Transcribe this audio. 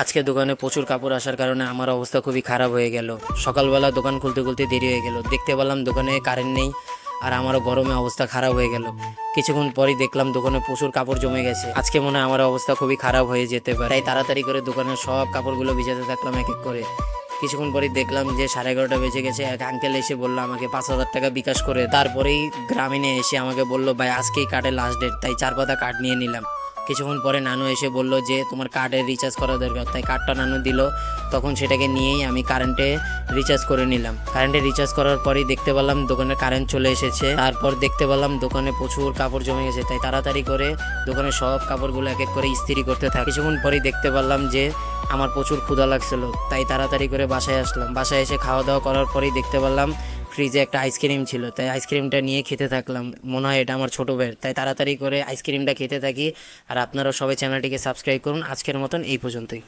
আজকে দোকানে প্রচুর কাপড় আসার কারণে আমার অবস্থা খুবই খারাপ হয়ে গেল। সকালবেলা দোকান খুলতে খুলতে দেরি হয়ে গেল, দেখতে পেলাম দোকানে কারেন্ট নেই আর আমারও গরমে অবস্থা খারাপ হয়ে গেল। কিছুক্ষণ পরই দেখলাম দোকানে প্রচুর কাপড় জমে গেছে। আজকে মনে হয় আমার অবস্থা খুবই খারাপ হয়ে যেতে পারে, তাই তাড়াতাড়ি করে দোকানের সব কাপড়গুলো ভিজাতে থাকলাম এক এক করে। কিছুক্ষণ পরেই দেখলাম যে 11:30 বেজে গেছে। এক আঙ্কেল এসে বললো আমাকে 5,000 টাকা বিকাশ করে। তারপরেই গ্রামীণে এসে আমাকে বললো ভাই আজকেই কার্ডের লাস্ট ডেট, তাই 4 পাতা কার্ড নিয়ে নিলাম। কিছুক্ষণ পরে নানু এসে বললো যে তোমার কার্ডের রিচার্জ করা দরকার, তাই কার্ডটা নানু দিল। তখন সেটাকে নিয়েই আমি কারেন্টে রিচার্জ করে নিলাম। কারেন্টে রিচার্জ করার পরেই দেখতে পেলাম দোকানে কারেন্ট চলে এসেছে। তারপর দেখতে পেলাম দোকানে প্রচুর কাপড় জমে গেছে, তাই তাড়াতাড়ি করে দোকানের সব কাপড়গুলো এক এক করে ইস্ত্রি করতে থাকি। কিছুক্ষণ পরেই দেখতে পেলাম যে আমার প্রচুর ক্ষুধা লাগছিল, তাই তাড়াতাড়ি করে বাসায় আসলাম। বাসায় এসে খাওয়া দাওয়া করার পরেই দেখতে পেলাম ফ্রিজে একটা আইসক্রিম ছিল, তাই আইসক্রিমটা নিয়ে খেতে থাকলাম। মনে হয় এটা আমার ছোটো ভাইয়ের, তাই তাড়াতাড়ি করে আইসক্রিমটা খেতে থাকি। আর আপনারাও সবাই চ্যানেলটিকে সাবস্ক্রাইব করুন। আজকের মতন এই পর্যন্তই।